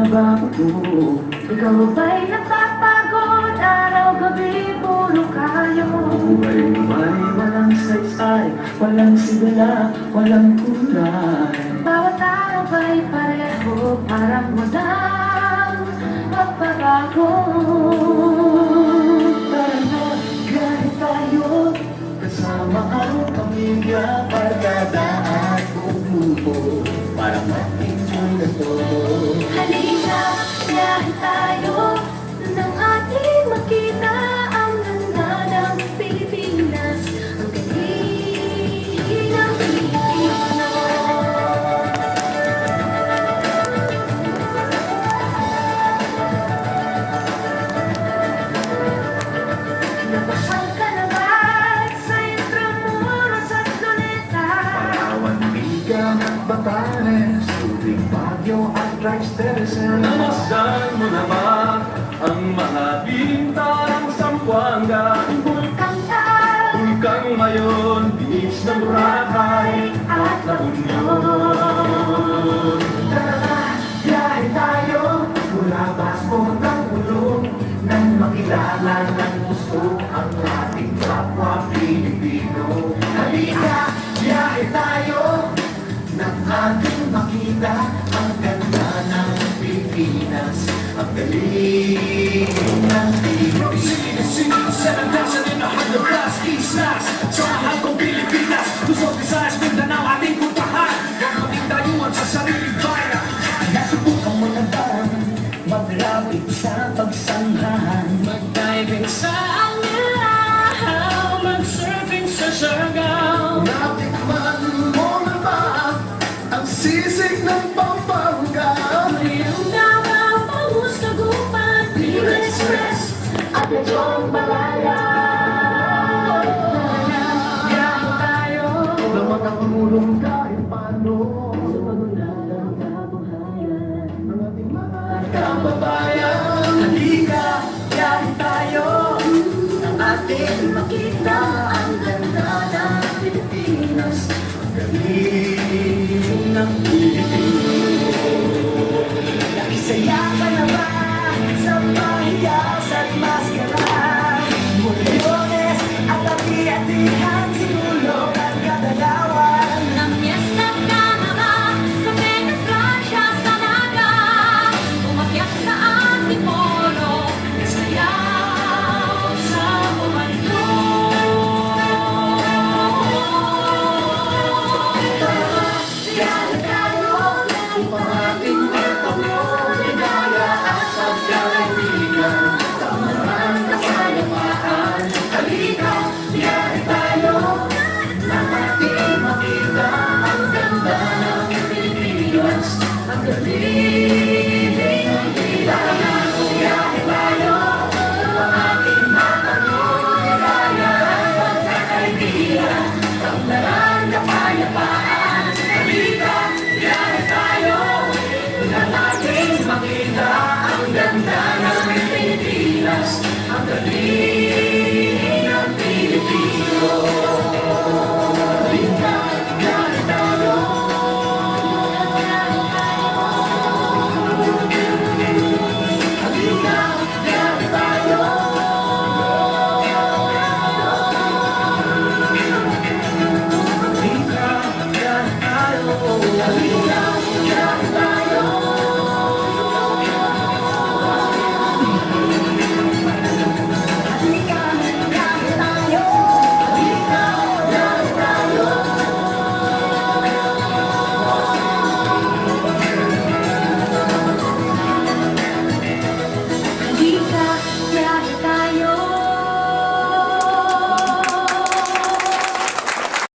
nababago. Ikaw ba'y napapagod? Araw-gabi puro kayo. Buhay mo ay walang saysay, walang sigala, walang kulay. Bawat araw ba'y pareho, parang walang pagbabago. Tara na, kahit tayo, kasama ang pamilya, barkada at buong grupo, para mag-enjoy na todo. Halika, biyahe tayo, nang ating makita ang ganda ng Pilipinas, ang galing ng Pilipino. Napasyal ka na ba sa Intramuros at Luneta? Palawan, Bigang at Batanes, Tubig, Baguio at Rice Terraces. Namasdan mo na ba ang mga bintang Zamboanga? Bulkang Taal, Bulkang ngayon, binis ng Boracay at La Union. Tara na, biyahe tayo, mula Basco hanggang Ulong, nang makilala ng gusto ang ating kapwa Pilipino. Halika, biyahe tayo, nang ating makita ang ganda ng Pilipinas, ang galing ng Pilipinas. 7,100 plus islas sa mahal kong Pilipinas. Luzon, Visayas, Mindanao ating puntahan. Huwag maging dayuhan sa sariling bayan. Nasubukan mo na ba magrapid sa pagsanghahan? Mag-diving sa Anilao, mag-surfing sa Siargao. Natikman mo na ba ang sisig ng Pampanga? Mayroong Davao, Paus, Tagupan, Pilipinas Express at Medjong Malaya. Biyahe tayo na makatulong kahit paano Sa pagunlad ng kabuhayan. ang ating mga kababayan. Halika, biyahe tayo nang ating makita ang ganda ng Pilipinas, ang galing ng Pilipino. Nakisaya ka na ba sa pahiyas at maskara? Mulyones at hati-hatihan, sinulog at kadalawan. namiesta ka na ba sa Penetransya sa Naga? Umakyat sa Antipolo, sayaw sa bumandong. Biyahe tayo upang ating matapos ligaya at pagkaibigan sa marang kasayapaan. Halika, biyahe tayo nang ating makita ang ganda ng Pilipinas, ang galing